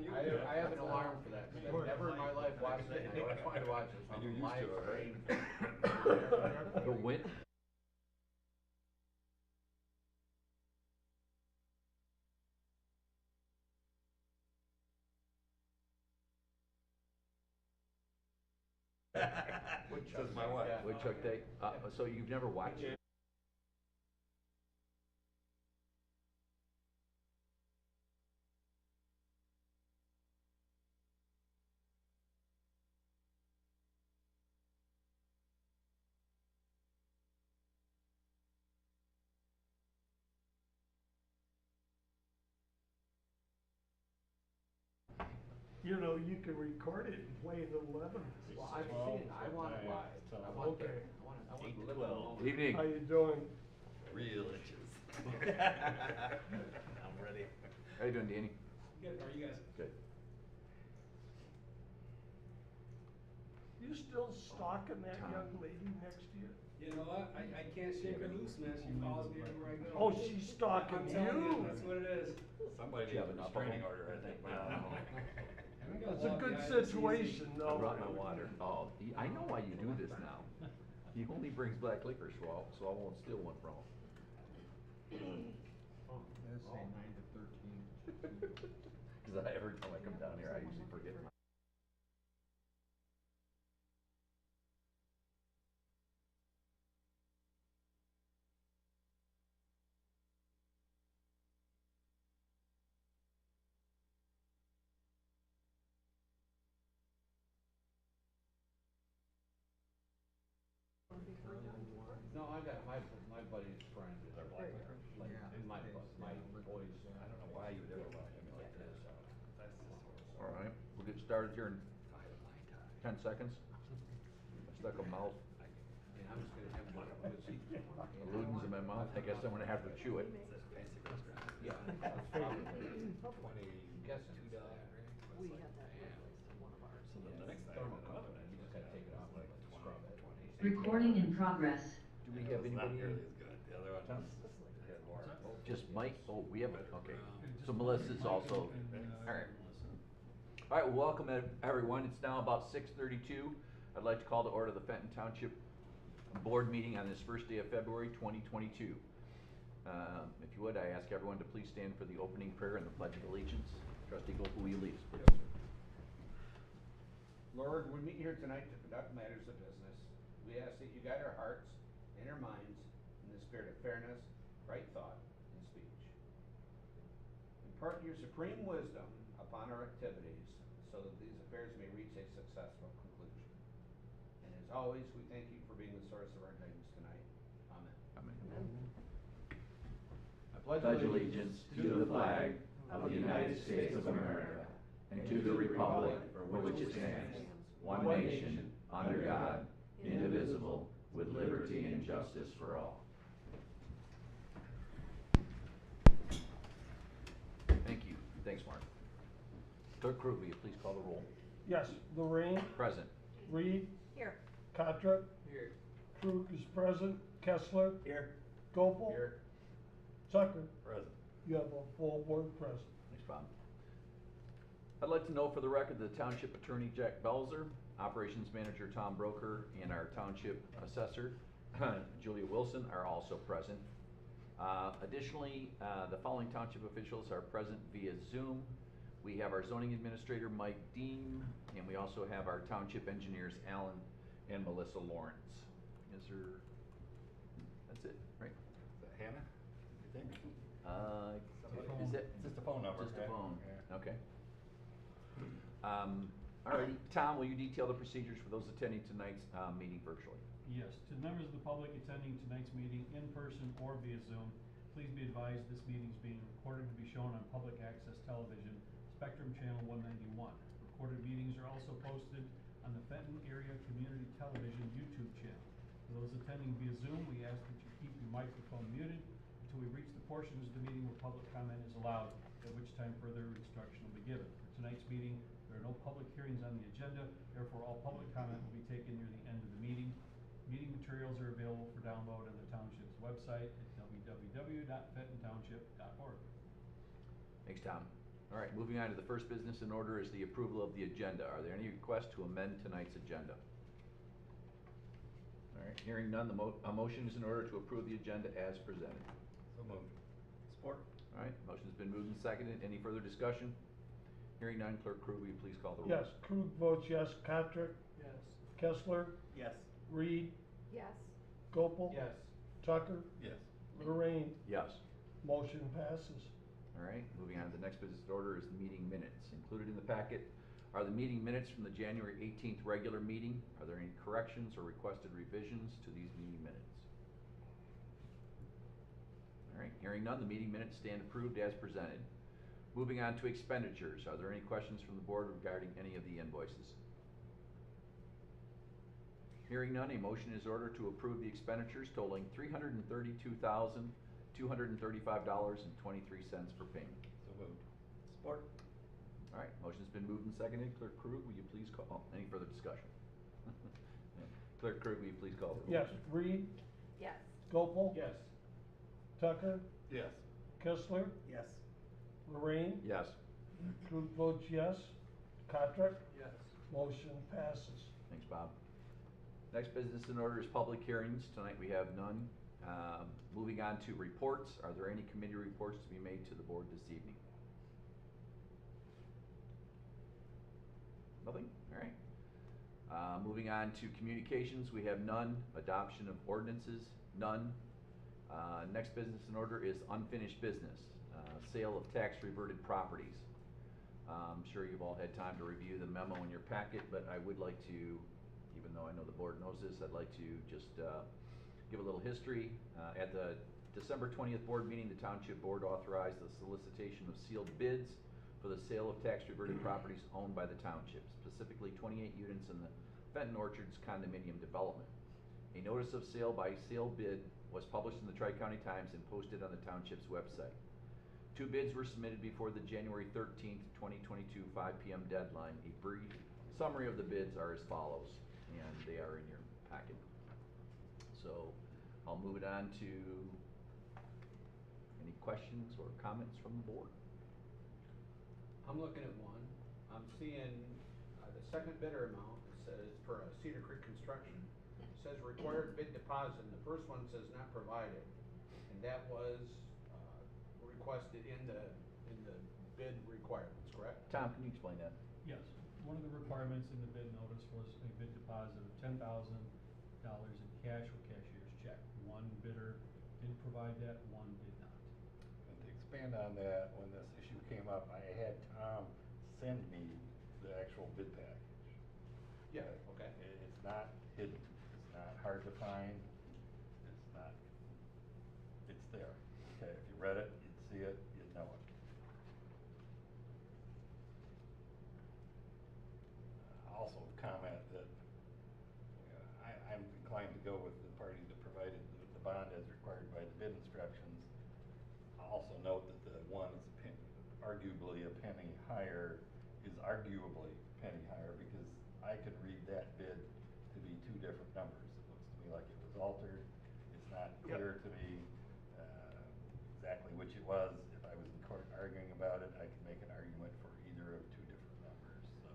I have an alarm for that, because I've never in my life watched it, and I always wanted to watch it. And you're used to it, right? The wind. Says my wife. Yeah. Woodchuck Day. So you've never watched it? You know, you can record it and play the 11. Well, I've seen it, I want it live. I want the, Okay. I want to live 8 to 12. alone. Evening. How you doing? Real itches. I'm ready. How you doing, Danny? Good, how are you guys? Good. You still stalking that Tom. young lady next to you? You know what, I can't shake her loose, man, she follows me everywhere I go. Oh, she's stalking I'm telling you, you. that's what it is. Somebody Do you needs have a enough of restraining them? order, I think. It's a good situation, I though. brought my water. Oh, I know why you do this now. He only brings black liquor, so I won't steal one from him. Let's say 9 to 13. Because every time I come down here, I usually forget my. No, I got, my buddy's friend is They're black liquor? like, Yeah. my boys, I don't know why you would ever want to like this. All right, we'll get started here in 10 seconds. I stuck a mouth, And I'm just gonna have one of those. alludings in my mouth. I guess I'm gonna have to chew it. Fancy restaurant. Yeah, that's probably, $22. guessing. We had that replaced in one of ours. So then the next time. You just gotta take it off, like, scrub it. Recording in progress. Do we have It's not anybody? nearly as good. The other one, had more. Just Mike? Oh, we have, okay. So Melissa's also, all right. All right, well, welcome everyone. It's now about 6:32. I'd like to call to order the Fenton Township Board meeting on this first day of February 2022. If you would, I ask everyone to please stand for the opening prayer and the Pledge of Allegiance. Trustee Gopal, will you lead us, please? Lord, we meet here tonight to conduct matters of business. We ask that you guide our hearts and our minds in the spirit of fairness, right thought, and speech. Impart your supreme wisdom upon our activities so that these affairs may reach a successful conclusion. And as always, we thank you for being the source of our guidance tonight. Amen. Amen. I Pledge allegiance to the flag of the United States of America and to the republic for which it stands, one nation, under God, indivisible, with liberty and justice for all. Thank you. Thanks, Mark. Clerk Crew, will you please call the roll? Yes, Lorraine, Present. Reed, Here. Contra, Here. Krug is present, Kessler, Here. Gopal, Here. Tucker. Present. You have a full board present. Thanks, Bob. I'd like to know for the record the Township Attorney Jack Belzer, Operations Manager Tom Broker, and our Township Assessor Julia Wilson are also present. Additionally, the following Township officials are present via Zoom. We have our Zoning Administrator Mike Deem, and we also have our Township Engineers Alan and Melissa Lawrence. Is there, that's it, right? Is that Hannah, you think? Is that? Just a phone number. Just a okay? phone, Yeah. okay. All righty, Tom, will you detail the procedures for those attending tonight's meeting virtually? Yes, to members of the public attending tonight's meeting in person or via Zoom, please be advised this meeting is being recorded to be shown on public access television, Spectrum Channel 191. Recorded meetings are also posted on the Fenton Area Community Television YouTube channel. For those attending via Zoom, we ask that you keep your microphone muted until we reach the portions of the meeting where public comment is allowed, at which time further instruction will be given. For tonight's meeting, there are no public hearings on the agenda, therefore all public comment will be taken near the end of the meeting. Meeting materials are available for download on the Township's website at www.fentontownship.org. Thanks, Tom. All right, moving on to the first business in order is the approval of the agenda. Are there any requests to amend tonight's agenda? All right, hearing none, a motion is in order to approve the agenda as presented. So moved. Support. All right, motion's been moved and seconded. Any further discussion? Hearing none, Clerk Crew, will you please call the roll? Yes, Krug votes yes. Patrick, Yes. Kessler, Yes. Reed, Yes. Gopel. Yes. Tucker, Yes. Lorraine. Yes. Motion passes. All right, moving on to the next business order is the meeting minutes. Included in the packet are the meeting minutes from the January 18th regular meeting. Are there any corrections or requested revisions to these meeting minutes? All right, hearing none, the meeting minutes stand approved as presented. Moving on to expenditures. Are there any questions from the board regarding any of the invoices? Hearing none, a motion is ordered to approve the expenditures totaling $332,235.23 for payment. So moved. Support. All right, motion's been moved and seconded. Clerk Krug, will you please call, any further discussion? Clerk Krug, will you please call the roll? Yes, Reed, Yes. Gopel. Yes. Tucker, Yes. Kessler, Yes. Lorraine. Yes. Krug votes yes. Patrick, Yes. motion passes. Thanks, Bob. Next business in order is public hearings. Tonight we have none. Moving on to reports. Are there any committee reports to be made to the board this evening? Nothing? All right. Moving on to communications, we have none. Adoption of ordinances, none. Next business in order is unfinished business, sale of tax reverted properties. I'm sure you've all had time to review the memo in your packet, but I would like to, even though I know the board knows this, I'd like to just give a little history. At the December 20th board meeting, the Township Board authorized the solicitation of sealed bids for the sale of tax reverted properties owned by the Township, specifically 28 units in the Fenton Orchards condominium development. A notice of sale by sealed bid was published in the Tri-County Times and posted on the Township's website. 2 bids were submitted before the January 13th, 2022 5 p.m. deadline. A brief summary of the bids are as follows, and they are in your packet. So I'll move it on to any questions or comments from the board. I'm looking at one. I'm seeing the second bidder amount. It says for Cedar Creek Construction. It says required bid deposit, and the first one says not provided. And that was requested in the bid requirements, correct? Tom, can you explain that? Yes, one of the requirements in the bid notice was a bid deposit of $10,000 in cash or cashier's check. One bidder did provide that, one did not. And to expand on that, when this issue came up, I had Tom send me the actual bid package. Yeah, okay. It's not hidden, it's not hard to find, it's not, it's there. Okay, if you read it, you'd see it, you'd know it. Also comment that I'm inclined to go with the party that provided the bond as required by the bid instructions. I'll also note that the one that's arguably a penny higher is arguably a penny higher because I could read that bid to be 2 different numbers. It looks to me like it was altered. It's not clear to me exactly which it was. If I was in court arguing about it, I could make an argument for either of 2 different numbers. So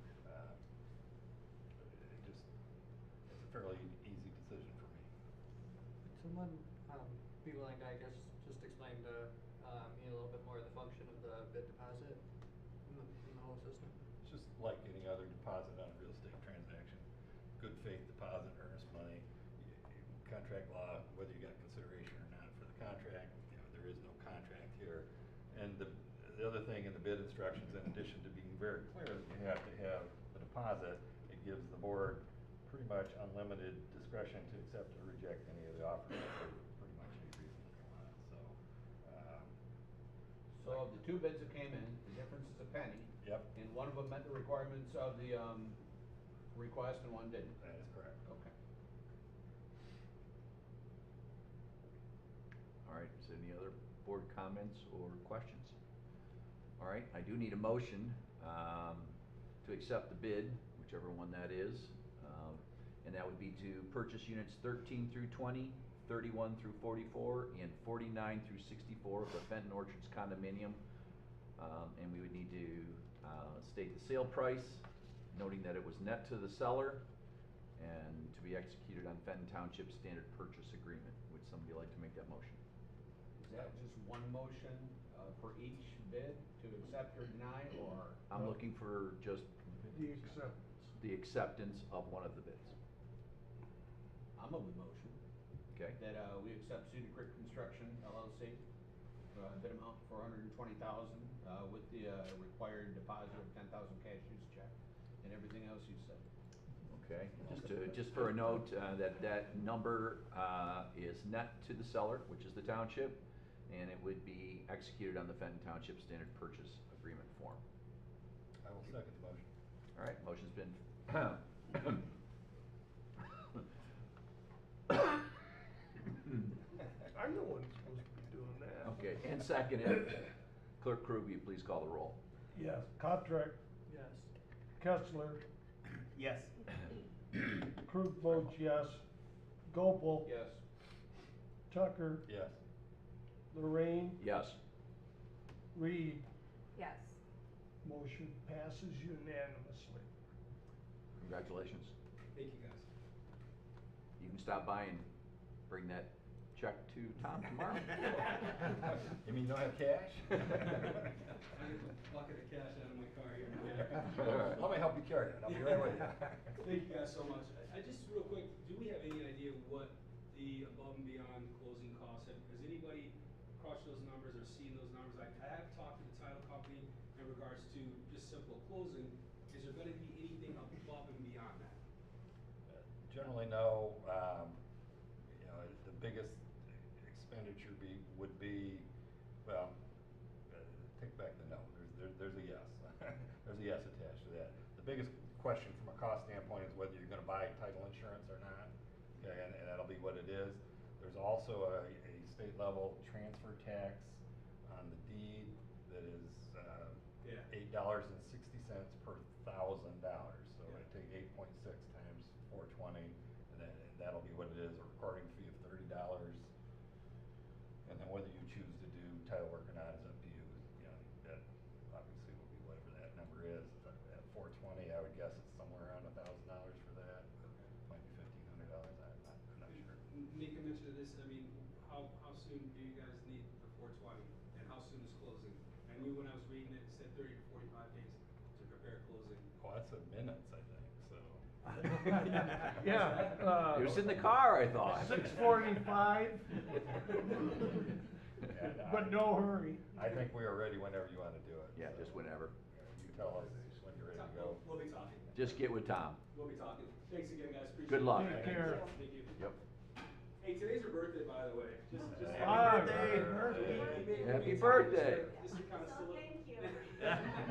it's a fairly easy decision for me. Would someone be willing to, I guess, just explain to me a little bit more of the function of the bid deposit in the whole system? It's just like any other deposit on a real estate transaction. Good faith deposit, earnest money. Contract law, whether you got consideration or not for the contract, there is no contract here. And the other thing in the bid instructions, in addition to being very clear that you have to have a deposit, it gives the board pretty much unlimited discretion to accept or reject any of the offers for pretty much any reason that they want. So of the 2 bids that came in, the difference is a penny. Yep. And one of them met the requirements of the request and one didn't. That is correct. Okay. All right, is there any other board comments or questions? All right, I do need a motion to accept the bid, whichever one that is. And that would be to purchase units 13 through 20, 31 through 44, and 49 through 64 of the Fenton Orchards condominium And we would need to state the sale price, noting that it was net to the seller, and to be executed on Fenton Township Standard Purchase Agreement. Would somebody like to make that motion? Is that just one motion for each bid to accept or deny, or? I'm looking for just The acceptance. the acceptance of one of the bids. I'm of the motion Okay? that we accept Cedar Creek Construction LLC, bid amount $420,000 with the required deposit of $10,000 cash use check and everything else you said. Okay, just for a note, that number is net to the seller, which is the township, and it would be executed on the Fenton Township Standard Purchase Agreement form. I will second the motion. All right, motion's been I'm the one supposed to be doing that. okay, and seconded. Clerk Krug, will you please call the roll? Yes, Contract, Yes. Kessler, Yes. Krug votes yes. Gopel. Yes. Tucker, Yes. Lorraine, Yes. Reed. Yes. Motion passes unanimously. Congratulations. Thank you, guys. You can stop by and bring that check to Tom tomorrow. You mean you don't have cash? I get a bucket of cash out of my car here. Let me help you carry it, I'll be right with you. Thank you guys so much. I just, real quick, do we have any idea what the above and beyond closing costs, has anybody crunched those numbers or seen those numbers? I have talked to the title company in regards to just simple closing. Is there gonna be anything above and beyond that? Generally, no. You know, the biggest expenditure would be, well, take back the no, there's a yes. There's a yes attached to that. The biggest question from a cost standpoint is whether you're gonna buy title insurance or not, okay, and that'll be what it is. There's also a state level transfer tax on the deed that is $8.60 per $1,000. So I take 8.6 times 420, and that'll be what it is. A recording fee of $30, and then whether you choose to do title work or not is up to you. You know, that obviously will be whatever that number is. At 420, I would guess it's somewhere around $1,000 for that. Might be $1,500. I'm not sure. Nika mentioned this, I mean, how soon do you guys need for 420, and how soon is closing? I knew when I was reading it, it said 30 to 45 days to prepare closing. Oh, that's in minutes, I think, so. Yeah. It was in the car, I thought. 6:45. But no hurry. I think we are ready whenever you wanna do it. Yeah, so, just whenever. You tell us when you're ready to go. We'll be talking. Just get with Tom. We'll be talking. Thanks again, guys, appreciate it. Good luck. Take care. Thank you. Yep. Hey, today's your birthday, by the way. Just Happy birthday. Happy birthday. This is kind of still.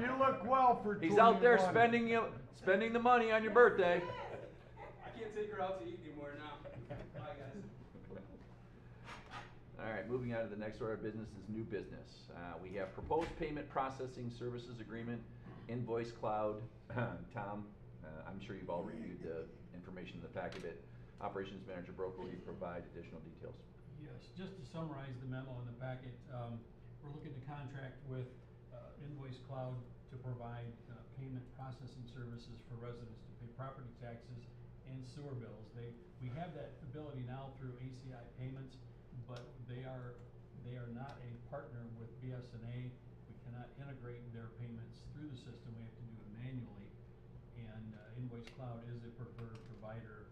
You look well for 21. He's out there spending the money on your birthday. I can't take her out to eat anymore now. Bye, guys. All right, moving on to the next order of business is new business. We have proposed payment processing services agreement, Invoice Cloud. Tom, I'm sure you've all reviewed the information in the packet. Operations Manager Broker, will you provide additional details? Yes, just to summarize the memo in the packet, we're looking to contract with Invoice Cloud to provide payment processing services for residents to pay property taxes and sewer bills. We have that ability now through ACI payments, but they are not a partner with BSNA. We cannot integrate their payments through the system. We have to do it manually. And Invoice Cloud is a preferred provider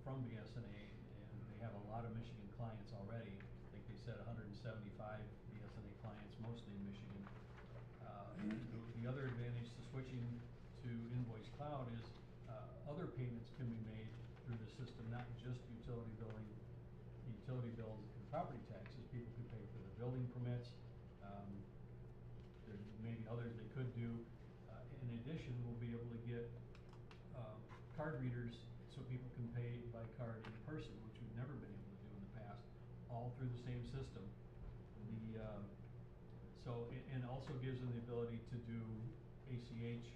from BSNA, and they have a lot of Michigan clients already. I think they said 175 BSNA clients, mostly in Michigan. The other advantage to switching to Invoice Cloud is other payments can be made through the system, not just utility bills and property taxes. People could pay for the building permits. There may be others they could do. In addition, we'll be able to get card readers so people can pay by card in person, which we've never been able to do in the past, all through the same system. And also gives them the ability to do ACH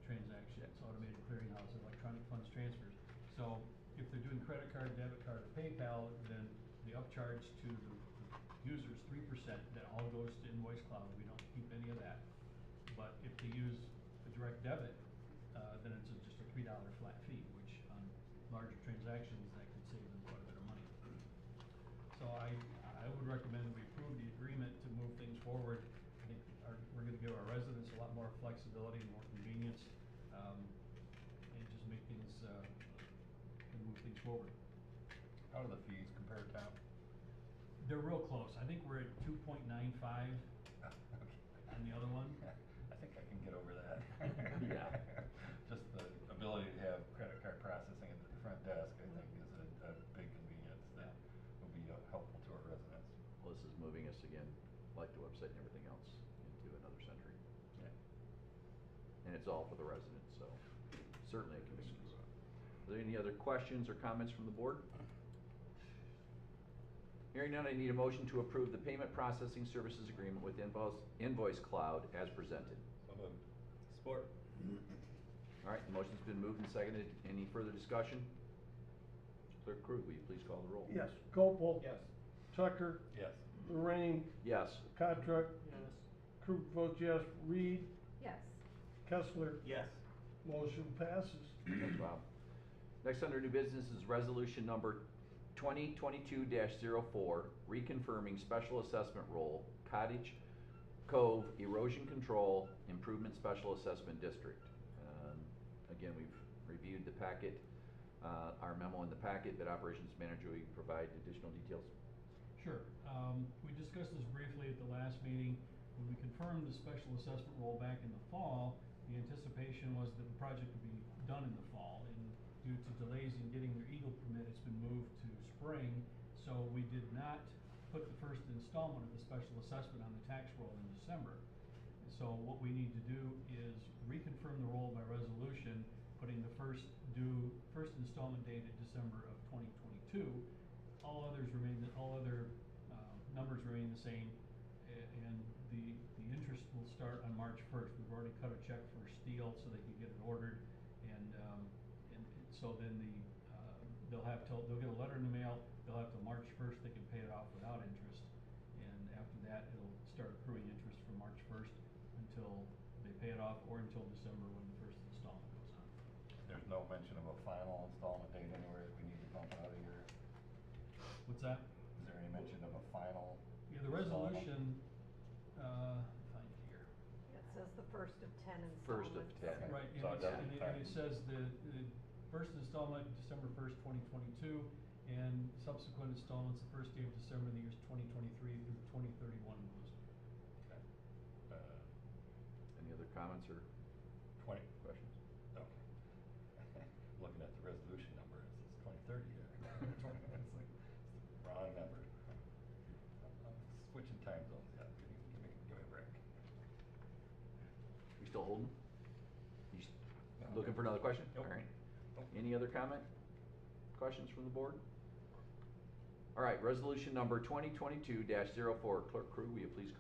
transactions, automated clearinghouse, electronic funds transfers. So if they're doing credit card, debit card, or PayPal, then the upcharge to the users 3%, that all goes to Invoice Cloud, we don't keep any of that. But if they use a direct debit, then it's just a $3 flat fee, which on larger transactions, that could save them quite a bit of money. So I would recommend we approve the agreement to move things forward. I think we're gonna give our residents a lot more flexibility and more convenience, and just make things, and move things forward. How do the fees compare, Tom? They're real close. I think we're at 2.95 on the other one. I think I can get over that. Yeah. Just the ability to have credit card processing at the front desk, I think, is a big convenience that will be helpful to our residents. Well, this is moving us again, like the website and everything else, into another century. Yeah. And it's all for the residents, so certainly a convenience. Are there any other questions or comments from the board? Hearing none, I need a motion to approve the payment processing services agreement with Invoice Cloud as presented. So moved. Support. All right, the motion's been moved and seconded. Any further discussion? Clerk Krug, will you please call the roll? Yes. Gopel. Yes. Tucker. Yes. Lorraine. Yes. Patrick. Yes. Krug votes yes. Reed. Yes. Kessler. Yes. Motion passes. Thanks, Bob. Next under new business is resolution number 2022-04, reconfirming special assessment role, Cottage Cove Erosion Control Improvement Special Assessment District. Again, we've reviewed the packet, our memo in the packet that Operations Manager will provide additional details. Sure. We discussed this briefly at the last meeting. When we confirmed the special assessment role back in the fall, the anticipation was that the project would be done in the fall. And due to delays in getting their Eagle permit, it's been moved to spring. So we did not put the first installment of the special assessment on the tax roll in December. So what we need to do is reconfirm the roll by resolution, putting the first installment date at December of 2022. All other numbers remain the same, and the interest will start on March 1st. We've already cut a check for steel so they can get it ordered, and so then they'll get a letter in the mail. They'll have till March 1st. They can pay it off without interest, and after that, it'll start accruing interest from March 1st until they pay it off, or until December when the first installment goes on. There's no mention of a final installment date anywhere that we need to bump out of here. What's that? Is there any mention of a final? Yeah, the resolution, find it here. It says the first of 10 installments. First of 10. Right, So and it doesn't it says the first installment, December 1st, 2022, and subsequent installments, the first day of December in the years 2023 through 2031 goes. Okay. Any other comments or 20. questions? Okay. Looking at the resolution number, it says 2030 there. It's like, it's the wrong number. I'm switching time zones, yeah, give me a break. You still holding? You No, looking okay. for another question? Nope. All right. Nope. Any other comment? Questions from the board? All right, resolution number 2022-04. Clerk Krug, will you please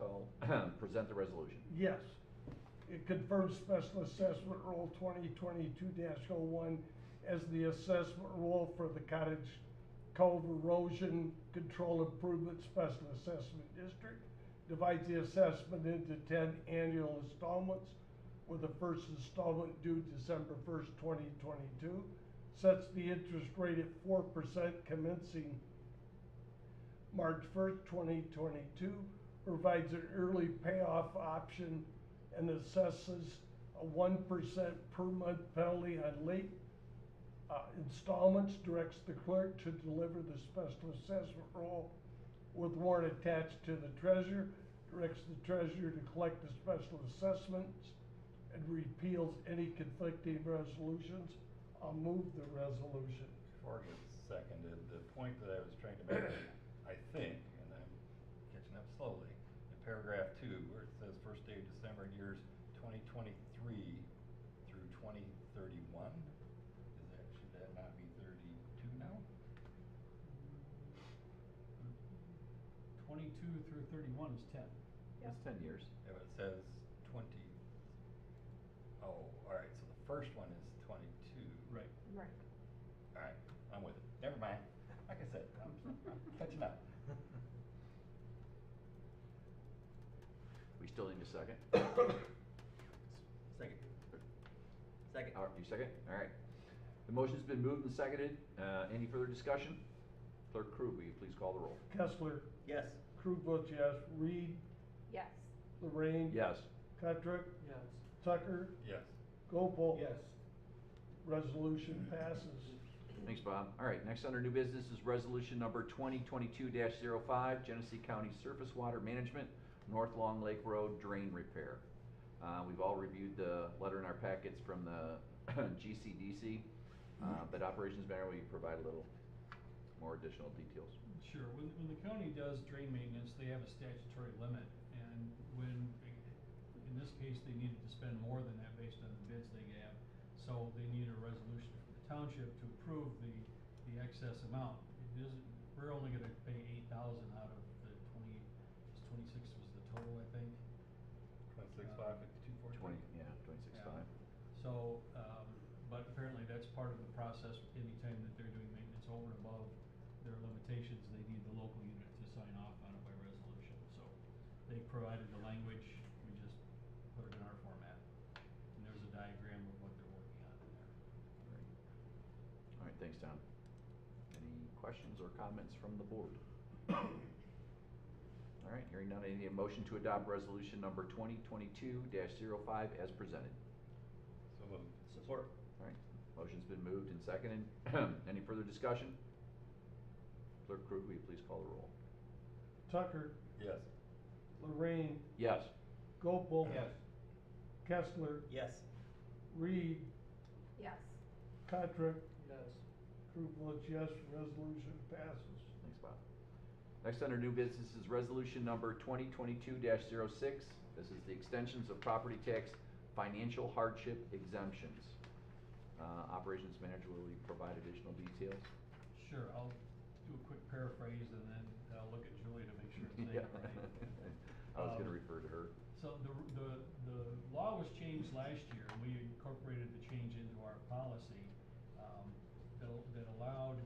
present the resolution? Yes. It confirms special assessment roll 2022-01 as the assessment roll for the Cottage Cove Erosion Control Improvement Special Assessment District. Divides the assessment into 10 annual installments, with the first installment due December 1st, 2022. Sets the interest rate at 4% commencing March 1st, 2022. Provides an early payoff option and assesses a 1% per month penalty on late installments. Directs the clerk to deliver the special assessment roll with warrant attached to the treasurer. Directs the treasurer to collect the special assessments and repeals any conflicting resolutions. I'll move the resolution. Before it gets seconded, the point that I was trying to make, I think, and I'm catching up slowly, in paragraph 2, where it says first day of December in years 2023 through 2031, should that not be 32 now? 22 through 31 is 10. That's 10 years. Yeah, but it says 20, oh, all right, so the first one is 22. Right. Right. All right, I'm with it. Never mind. Like I said, I'm catching up. still need a second. Second. Second. You second? All right. The motion's been moved and seconded. Any further discussion? Clerk Crew, will you please call the roll? Kessler, Yes. Crew votes yes. Reed, Yes. Lorraine. Yes. Petrick, Yes. Tucker, Yes. Gopel. Yes. Resolution passes. Thanks, Bob. All right, next under new business is resolution number 2022-05, Genesee County Surface Water Management, North Long Lake Road Drain Repair. We've all reviewed the letter in our packets from the GCDC, but Operations Manager, will you provide a little more additional details? Sure, when the county does drain maintenance, they have a statutory limit, and when, in this case, they needed to spend more than that based on the bids they have, so they need a resolution from the township to approve the excess amount. It isn't, we're only gonna pay $8,000 out of the 26 was the total, I think. 26,552.42. 26.5. So, but apparently that's part of the process. Anytime that they're doing maintenance over and above their limitations, they need the local unit to sign off on it by resolution. So they provided the language, we just put it in our format. And there's a diagram of what they're working on in there. All right, thanks, Tom. Any questions or comments from the board? All right, hearing none, I need a motion to adopt resolution number 2022-05 as presented. So moved. Support. All right, motion's been moved and seconded. Any further discussion? Clerk Crew, will you please call the roll? Tucker, Yes. Lorraine, Yes. Gopel. Yes. Kessler, Yes. Yes. Reed, Petrick, Yes. Crew votes yes. Resolution passes. Thanks, Bob. Next under new business is resolution number 2022-06. This is the extensions of property tax financial hardship exemptions. Operations Manager, will you provide additional details? Sure, I'll do a quick paraphrase and then I'll look at Julie to make sure I'm saying it right. I was gonna refer to her. So the law was changed last year, and we incorporated the change into our policy, that allowed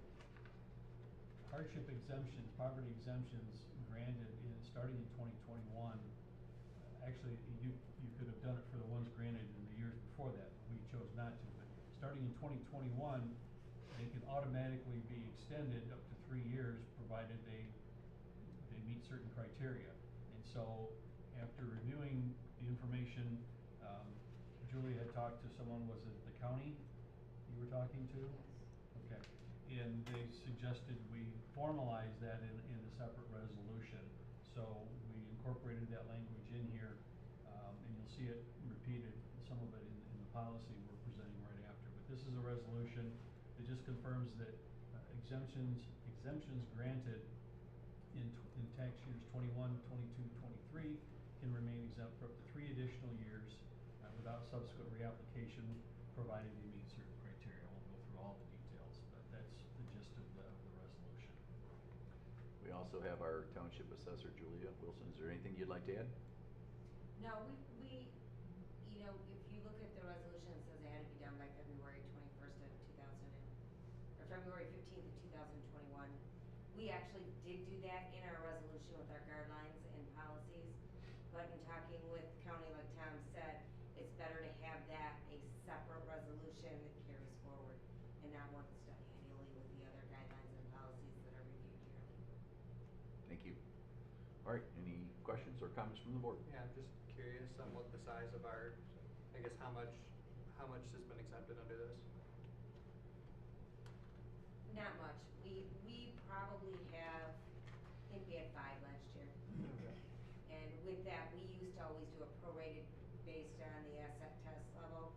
hardship exemptions, poverty exemptions granted starting in 2021. Actually, you could have done it for the ones granted in the years before that, but we chose not to. But starting in 2021, they can automatically be extended up to 3 years, provided they meet certain criteria. And so, after reviewing the information, Julie had talked to someone, was it the county you were talking to? Okay, and they suggested we formalize that in a separate resolution. So we incorporated that language in here, and you'll see it repeated, some of it in the policy we're presenting right after. But this is a resolution that just confirms that exemptions granted in tax years 21, 22, 23 can remain exempt for up to 3 additional years without subsequent reapplication, provided they meet certain criteria. I won't go through all the details, but that's the gist of the resolution. We also have our Township Assessor, Julia Wilson. Is there anything you'd like to add? No, we, you know, if you look at the resolution, it says it had to be done by February 21st of 2000 or February 15th of 2021. We actually did do that in our resolution with our guidelines and policies, but in talking with county, like Tom said, it's better to have that a separate resolution that carries forward and not one that's done annually with the other guidelines and policies that are reviewed yearly. Thank you. All right, any questions or comments from the board? Yeah, I'm just curious on what the size of our, I guess how much has been accepted under this? Not much. We probably have, I think we had 5 last year. Okay. And with that, we used to always do a prorated based on the asset test level.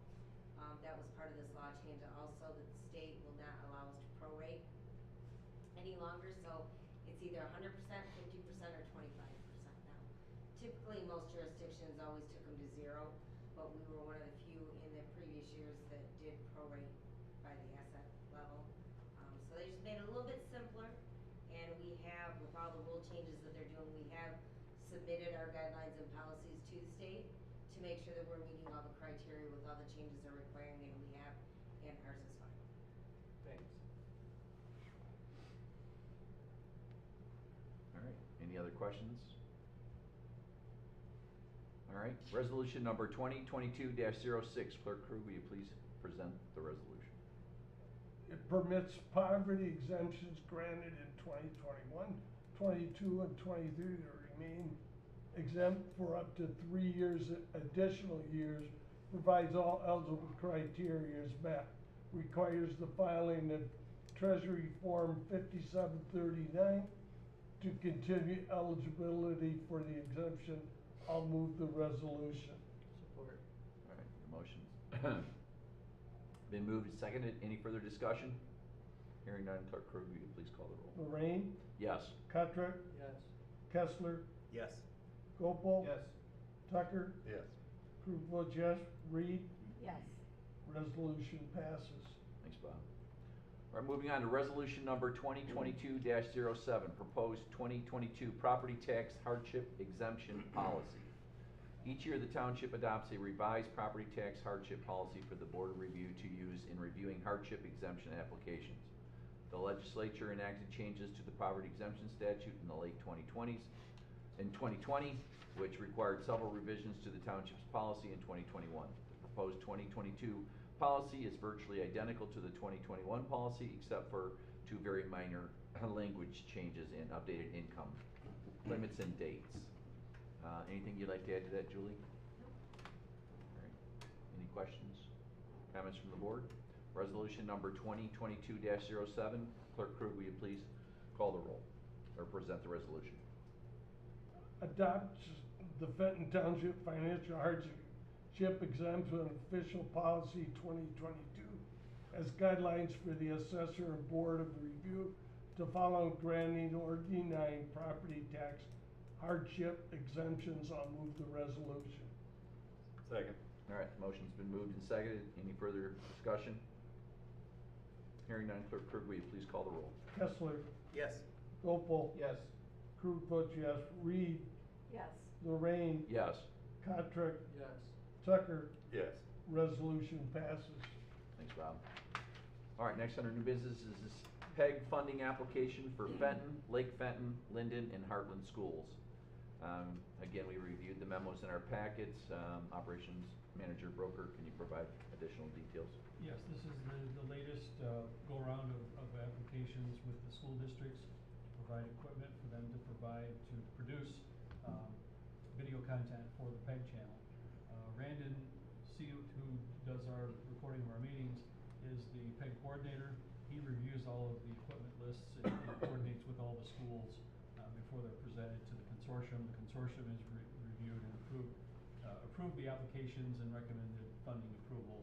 That was part of this law change also, that the state will not allow us to prorate any longer. So it's either 100%, 50%, or 25% now. Typically, most jurisdictions always took them to 0, but we were one of the few in the previous years that did prorate by the asset level. So they just made it a little bit simpler, and we have, with all the rule changes that they're doing, we have submitted our guidelines and policies to the state to make sure that we're meeting all the criteria with all the changes they're requiring, and we have, and ours is fine. Thanks. All right, any other questions? All All right, resolution number 2022-06. Clerk Crew, will you please present the resolution? It permits poverty exemptions granted in 2021, 22, and 23 to remain exempt for up to 3 years, additional years, provides all eligible criteria is met, requires the filing of Treasury Form 5739 to continue eligibility for the exemption. I'll move the resolution. Support. All right, the motion's been moved and seconded. Any further discussion? Hearing none, Clerk Crew, will you please call the roll? Lorraine, Yes. Cutrick, Yes. Kessler, Yes. Gopal. Yes. Tucker, Yes. Crew votes yes. Reed, Yes. resolution passes. Thanks, Bob. All right, moving on to resolution number 2022-07, proposed 2022 property tax hardship exemption policy. Each year, the township adopts a revised property tax hardship policy for the board of review to use in reviewing hardship exemption applications. The legislature enacted changes to the poverty exemption statute in the late 2020s. In 2020, which required several revisions to the township's policy in 2021. The proposed 2022 policy is virtually identical to the 2021 policy, except for two very minor language changes in updated income limits and dates. Anything you'd like to add to that, Julie? All right. Any questions, comments from the board? Resolution number 2022-07. Clerk Krug, will you please call the roll or present the resolution? Adopts the Fenton Township Financial Hardship Exemption Official Policy 2022 as guidelines for the assessor and board of review to follow granting or denying property tax hardship exemptions. I'll move the resolution. Second. All right, the motion's been moved and seconded. Any further discussion? Hearing none, Clerk Krug, will you please call the roll? Kessler, Yes. Gopal. Yes. Krug votes yes. Reed, Yes. Lorraine, Yes. Cutrick, Yes. Tucker, Yes. resolution passes. Thanks, Bob. All right, next under new business is this PEG funding application for Fenton, Lake Fenton, Linden, and Heartland schools. Again, we reviewed the memos in our packets. Operations Manager Broker, can you provide additional details? Yes, this is the latest go-around of applications with the school districts to provide equipment for them to produce video content for the PEG channel. Randon Seut, who does our recording of our meetings, is the PEG coordinator. He reviews all of the equipment lists and coordinates with all the schools before they're presented to the consortium. The consortium has reviewed and approved the applications and recommended funding approval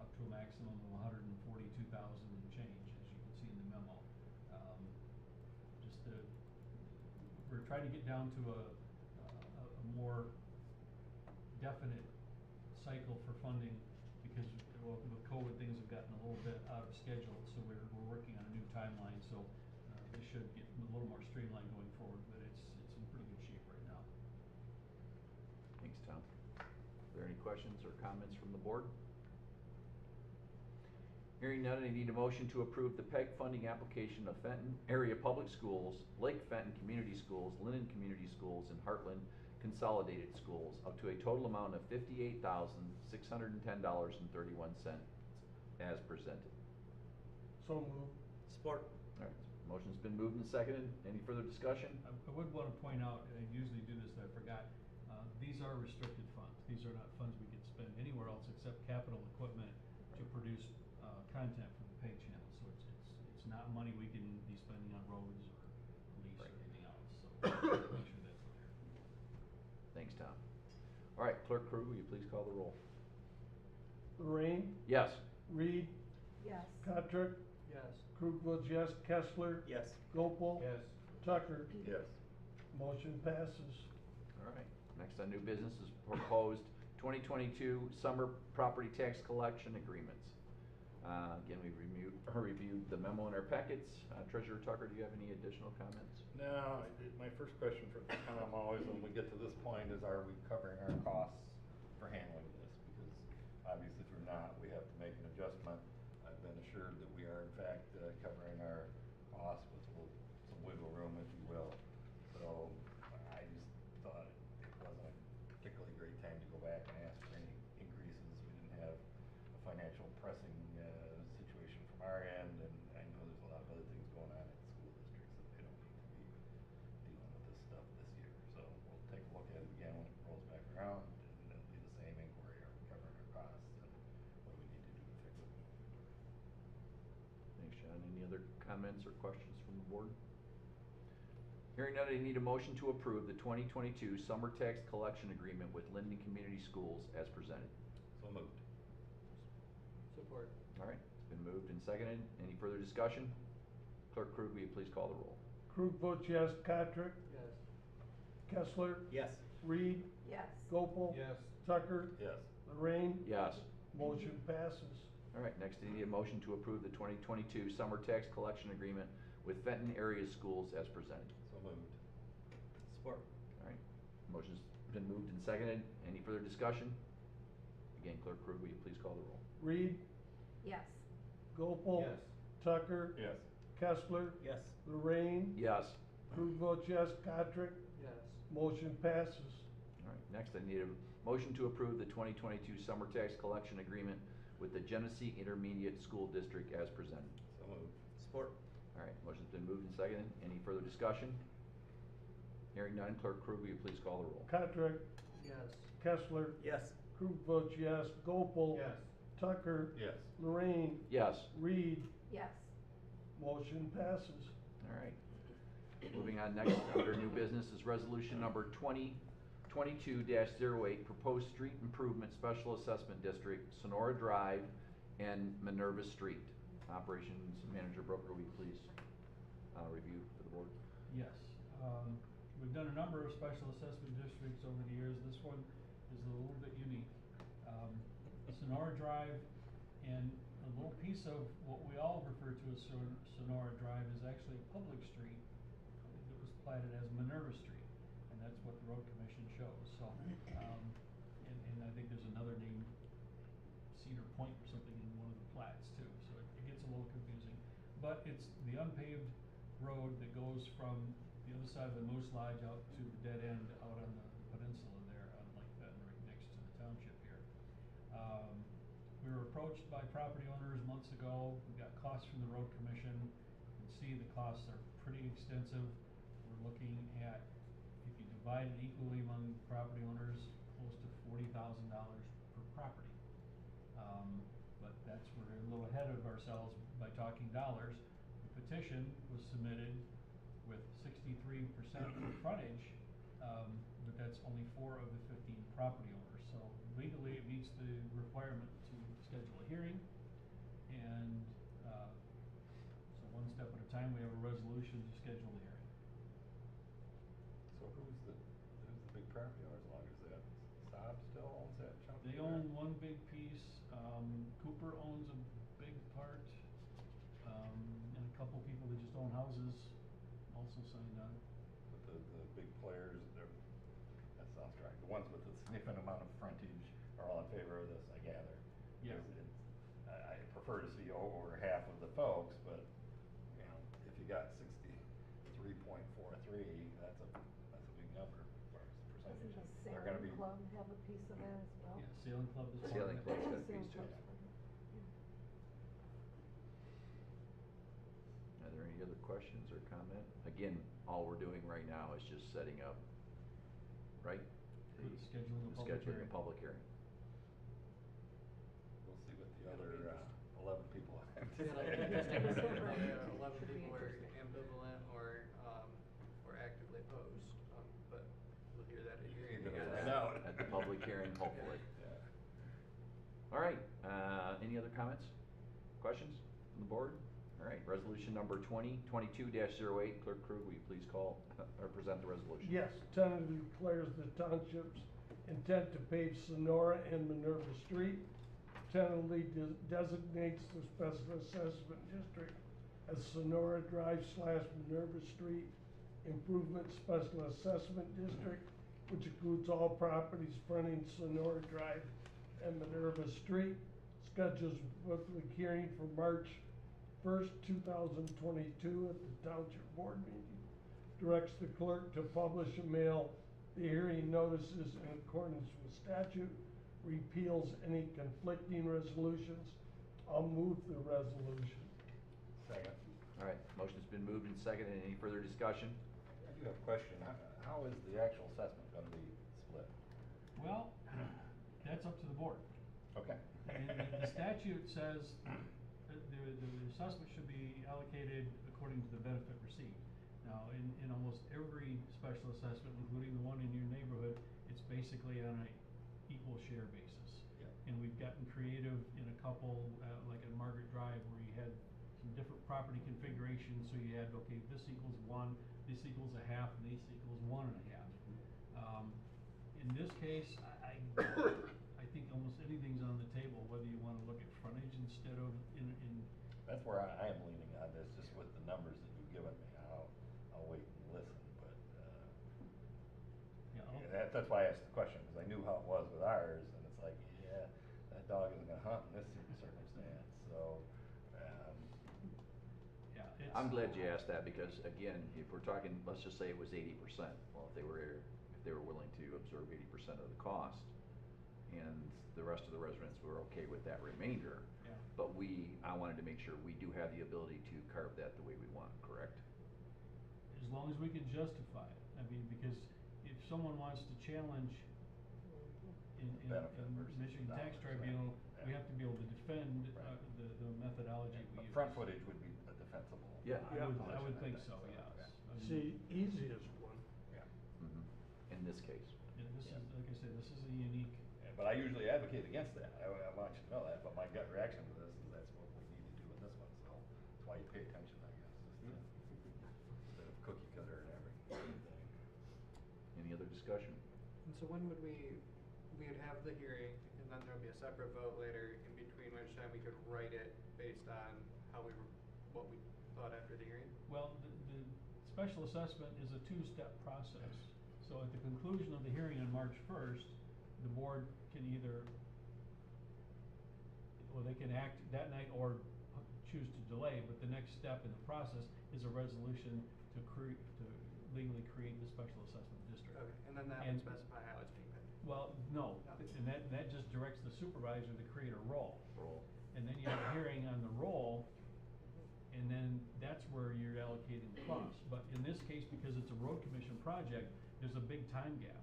up to a maximum of $142,000 and change, as you can see in the memo. We're trying to get down to a more definite cycle for funding because with COVID things have gotten a little bit out of schedule, so we're working on a new timeline, so this should get a little more streamlined going forward, but it's in pretty good shape right now. Thanks, Tom. Are there any questions or comments from the board? Hearing none, I need a motion to approve the PEG funding application of Fenton Area Public Schools, Lake Fenton Community Schools, Linden Community Schools, and Heartland Consolidated Schools up to a total amount of $58,610.31 as presented. So moved. Support. All right, motion's been moved and seconded. Any further discussion? I would want to point out, and I usually do this, that I forgot, these are restricted funds. These are not funds we could spend anywhere else except capital equipment to produce content for the PEG channel. So it's not money we can be spending on roads or police or anything else. So make sure that's clear. Thanks, Tom. All right, Clerk Crew, will you please call the roll? Lorraine, Yes. Reed, Yes. Cutrick, Yes. Krug votes yes. Kessler, Yes. Gopal. Yes. Tucker, Yes. motion passes. All right, next on new business is proposed 2022 summer property tax collection agreements. Again, we reviewed the memo in our packets. Treasurer Tucker, do you have any additional comments? No, my first question for Tom always when we get to this point is, are we covering our costs for handling this? Because obviously if we're not, we have to make an adjustment. I've been assured that we are in fact covering our costs with some wiggle room, if you will. So I just thought it wasn't a particularly great time to comments or questions from the board? Hearing none, I need a motion to approve the 2022 summer tax collection agreement with Linden Community Schools as presented. So moved. Support. All right, it's been moved and seconded. Any further discussion? Clerk Krug, will you please call the roll? Krug votes yes. Patrick? Yes. Kessler? Yes. Reed? Yes. Gopel? Yes. Tucker? Yes. Lorraine? Yes. Motion passes. All right, next I need a motion to approve the 2022 summer tax collection agreement with Fenton Area Schools as presented. So moved. Support. All right, motion's been moved and seconded. Any further discussion? Again, Clerk Krug, will you please call the roll? Reed? Yes. Gopel? Yes. Tucker? Yes. Kessler? Yes. Lorraine? Yes. Krug votes yes. Patrick? Yes. Motion passes. All right, next I need a motion to approve the 2022 summer tax collection agreement with the Genesee Intermediate School District as presented. So moved. Support. All right, motion's been moved and seconded. Any further discussion? Hearing none, Clerk Krug, will you please call the roll? Patrick? Yes. Kessler? Yes. Krug votes yes. Gopel? Yes. Tucker? Yes. Lorraine? Yes. Reed? Yes. Motion passes. All right. Moving on, next under new business is resolution number 2022-08, proposed street improvement special assessment district, Sonora Drive and Minerva Street. Operations Manager Broker, will you please review for the board? Yes, we've done a number of special assessment districts over the years. This one is a little bit unique. Sonora Drive, and a little piece of what we all refer to as Sonora Drive is actually a public street that was platted as Minerva Street, and that's what the road commission shows. So, and I think there's another name, Cedar Point or something in one of the plats too, so it gets a little confusing. But it's the unpaved road that goes from the other side of the Moose Lodge out to the dead end out on the peninsula there on Lake Fenton, right next to the township here. We were approached by property owners months ago. We got costs from the road commission. You can see the costs are pretty extensive. We're looking at, if you divide it equally among property owners, close to $40,000 per property. But that's, we're a little ahead of ourselves by talking dollars. The petition was submitted with 63% frontage, but that's only 4 of the 15 property owners. So legally, it meets the requirement to schedule a hearing. And so one step at a time, we have a resolution to schedule the hearing. So who's the big property owner as long as that? Saab still owns that chunk? They there? own one big piece, Cooper owns a big part, and a couple people that just own houses also signed on. But the big players, that sounds right. The ones with the significant amount of frontage are all in favor of this, I gather. Yeah. 'Cause I prefer to see over half of the folks, but, you know, if you got 63.43, that's a big number as far as the Doesn't percentage. the They're gonna be. sailing club have a piece of that as well? Yeah, Sailing Club is. part of Sailing it. Club's got a Sailing piece too. club's part of it, Are there any other questions or comment? Again, all we're doing right now is just setting up, right? With scheduling a public Scheduling hearing. a public hearing. We'll see what the other 11 people have to Yeah, like, say. another 11 Should be people are interesting. ambivalent or actively opposed, but we'll hear that at hearing. You're gonna because- find out. At the public hearing, hopefully. Yeah. All right, any other comments, questions from the board? All right, resolution number 2022-08, Clerk Krug, will you please call, or present the resolution? Yes, tentatively declares the township's intent to pave Sonora and Minerva Street. Tentatively designates the special assessment district as Sonora Drive / Minerva Street Improvement Special Assessment District, which includes all properties fronting Sonora Drive and Minerva Street. Schedules a public hearing for March 1st, 2022 at the Township Board meeting. Directs the clerk to publish and mail the hearing notices in accordance with statute. Repeals any conflicting resolutions. I'll move the resolution. Second. All right, motion's been moved and seconded. Any further discussion? I do have a question. How is the actual assessment gonna be split? Well, that's up to the board. Okay. And the statute says that the assessment should be allocated according to the benefit received. Now, in almost every special assessment, including the one in your neighborhood, it's basically on a equal share basis. Yeah. And we've gotten creative in a couple, like at Margaret Drive, where you had some different property configurations, so you had, okay, this equals 1, this equals a half, and this equals 1 and a half. In this case, I think almost anything's on the table, whether you wanna look at frontage instead of in. That's where I am leaning on this, just with the numbers that you've given me. I'll wait and listen, but, Yeah, that's why I asked the question, because I knew how it was with ours, and it's like, yeah, that dog isn't gonna hunt in this circumstance, so, Yeah, it's. I'm glad you asked that, because again, if we're talking, let's just say it was 80%. Well, if they were willing to absorb 80% of the cost, and the rest of the residents were okay with that remainder. Yeah. But I wanted to make sure we do have the ability to carve that the way we want, correct? As long as we can justify it. I mean, because if someone wants to challenge in Benefit versus Michigan Tax dollars, right. Tribunal, we Yeah. have to be able to defend, Right. the methodology we but use. front footage would be a defensible. Yeah. I would think so, Yeah. yes. I mean, See, easiest one. Yeah. In this case. And this Yeah. is, like I said, this is a unique. Yeah, but I usually advocate against that. I want you to know that, but my gut reaction to this is that's what we need to do with this one, so that's why you pay attention, I guess, just instead of cookie cutter and everything. Any other discussion? And so when would we'd have the hearing, and then there'll be a separate vote later, in between which time we could write it based on what we thought after the hearing? Well, the special assessment is a two-step process. So at the conclusion of the hearing on March 1st, the board can either, well, they can act that night or choose to delay, but the next step in the process is a resolution to legally create the special assessment district. Okay, and then that And- would specify how it's being paid. Well, no, and that just directs the supervisor to create a role. And then you have a hearing on the role, and then that's where you're allocating the costs. But in this case, because it's a road commission project, there's a big time gap.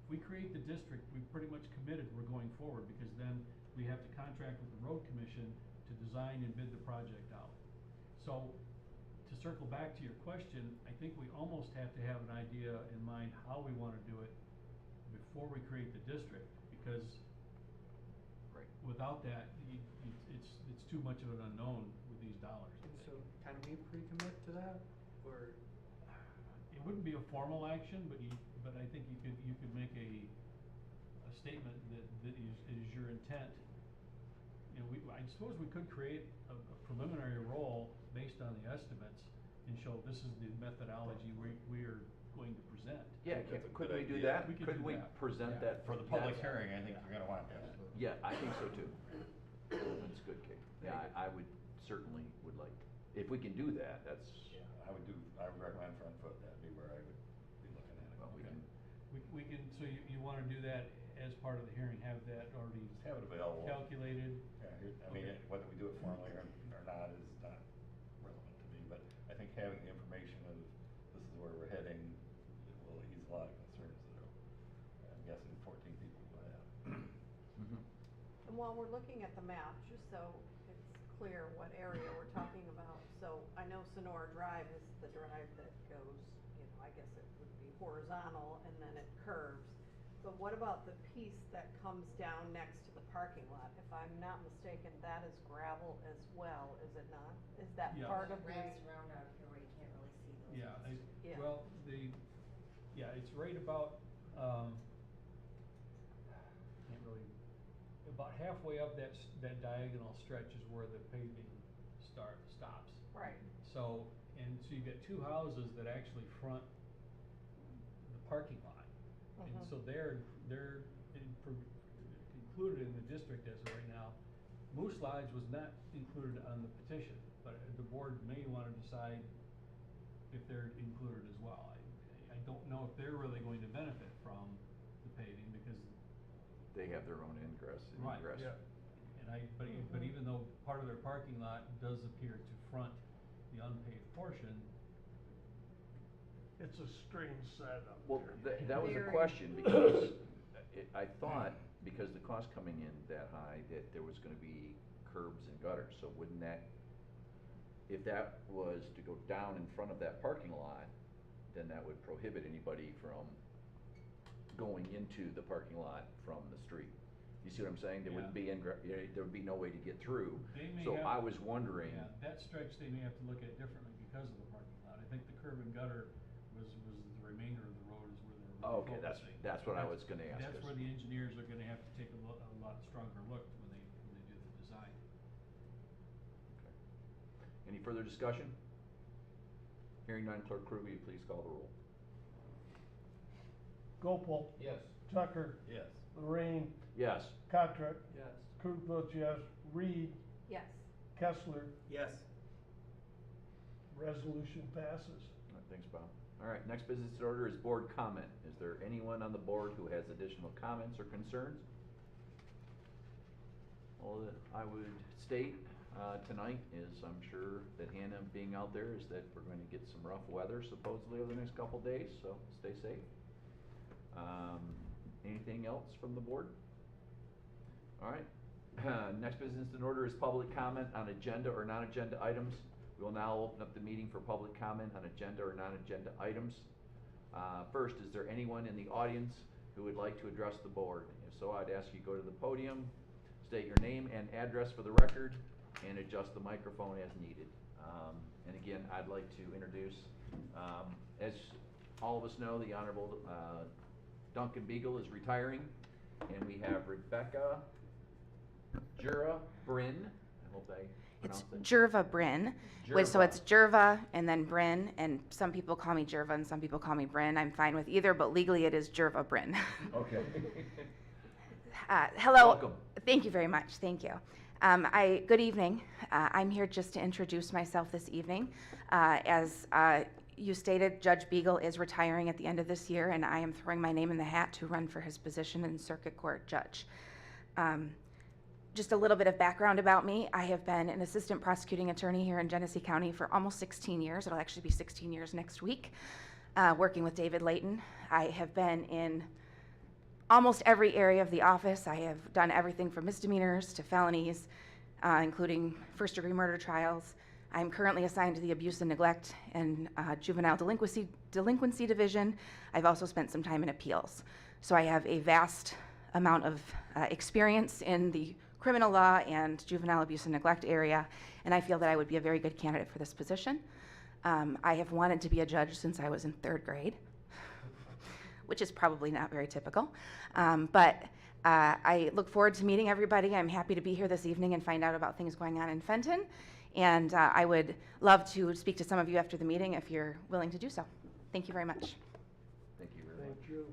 If we create the district, we've pretty much committed we're going forward, because then we have to contract with the road commission to design and bid the project out. So, to circle back to your question, I think we almost have to have an idea in mind how we wanna do it before we create the district, because Right. without that, it's too much of an unknown with these dollars. I And think. so can we pre-commit to that, or? It wouldn't be a formal action, but I think you could make a statement that is your intent. You know, I suppose we could create a preliminary role based on the estimates and show this is the methodology we are going to present. Yeah, That's a could good we do idea. that? We could Could do we that. present Yeah. that? For the public That's- hearing, I think you're gonna want that. Yeah, I think so too. That's good, Kate. Yeah, I would certainly would like, if we can do that, that's, I would recommend front foot, that'd be where I would be looking at it. well, we Okay. can, We can, so you wanna do that as part of the hearing, have that already Just have it available. calculated? Yeah, I mean, Okay. whether we do it formally or not is not relevant to me, but I think having the information of this is where we're heading, it will ease a lot of concerns that I'm guessing 14 people will have. And while we're looking at the map, just so it's clear what area we're talking about, so I know Sonora Drive is the drive that goes, I guess it would be horizontal and then it curves. But what about the piece that comes down next to the parking lot? If I'm not mistaken, that is gravel as well, is it not? Is that Yeah. part of It the? wraps around out here where you can't really see those. Yeah, ones. Yeah. well, it's right about, can't really, about halfway up that diagonal stretch is where the paving stops. Right. So you've got two houses that actually front the parking lot. And Mhm. so they're included in the district as of right now. Moose Lodge was not included on the petition, but the board may wanna decide if they're included as well. I don't know if they're really going to benefit from the paving, because, they have their own ingress and Right. egress. Yeah. but even though part of their parking lot does appear to front the unpaved portion, It's a strange setup Well, there. that was a Very. question, because I thought, because the cost coming in that high, that there was gonna be curbs and gutters, so wouldn't that if that was to go down in front of that parking lot, then that would prohibit anybody from going into the parking lot from the street. You see what I'm saying? There wouldn't be, there would be no way to get through. They may So have- I was wondering. Yeah, that stretch they may have to look at differently because of the parking lot. I think the curb and gutter was the remainder of the road is where they were Okay, focusing. that's what I was gonna ask. That's where the engineers are gonna have to take a lot stronger look when they do the design. Any further discussion? Hearing none, Clerk Crew, will you please call the roll? Gopal, Yes. Tucker, Yes. Lorraine, Yes. Cotrick, Yes. Crew votes yes, Reed, Yes. Kessler, Yes. resolution passes. All right, thanks, Bob. All right, next business order is board comment. Is there anyone on the board who has additional comments or concerns? All that I would state tonight is, I'm sure that Hannah being out there, is that we're going to get some rough weather supposedly over the next couple days, so stay safe. Anything else from the board? All right, next business in order is public comment on agenda or non-agenda items. We will now open up the meeting for public comment on agenda or non-agenda items. First, is there anyone in the audience who would like to address the board? If so, I'd ask you to go to the podium, state your name and address for the record, and adjust the microphone as needed. And again, I'd like to introduce, as all of us know, the Honorable Duncan Beagle is retiring, and we have Rebecca Jura Bryn. I hope I It's pronounced it. Jerva Bryn, which, so it's Jerva and then Bryn, and some people call me Jerva and some people call me Bryn. I'm fine with either, but legally it is Jerva Bryn. Okay. Hello. Welcome. Thank you very much. Thank you. Good evening. I'm here just to introduce myself this evening. As you stated, Judge Beagle is retiring at the end of this year, and I am throwing my name in the hat to run for his position in Circuit Court Judge. Just a little bit of background about me. I have been an assistant prosecuting attorney here in Genesee County for almost 16 years. It'll actually be 16 years next week, working with David Layton. I have been in almost every area of the office. I have done everything from misdemeanors to felonies, including first-degree murder trials. I'm currently assigned to the Abuse and Neglect and Juvenile Delinquency Division. I've also spent some time in appeals. So I have a vast amount of experience in the criminal law and juvenile abuse and neglect area, and I feel that I would be a very good candidate for this position. I have wanted to be a judge since I was in 3rd grade, which is probably not very typical. But I look forward to meeting everybody. I'm happy to be here this evening and find out about things going on in Fenton. And I would love to speak to some of you after the meeting if you're willing to do so. Thank you very much. Thank you very much. Thank you.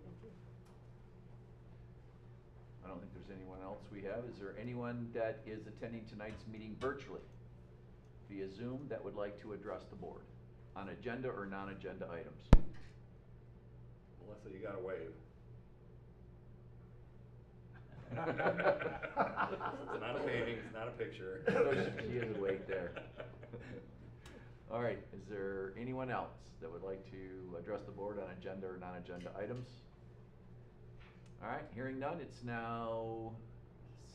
I don't think there's anyone else we have. Is there anyone that is attending tonight's meeting virtually via Zoom that would like to address the board on agenda or non-agenda items? Melissa, you gotta wave. It's not a painting, it's not a picture. So she is awake there. All right, is there anyone else that would like to address the board on agenda or non-agenda items? All right, hearing none, it's now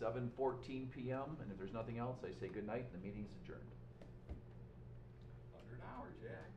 7:14 p.m., and if there's nothing else, I say good night, and the meeting's adjourned. Under an hour, Jack.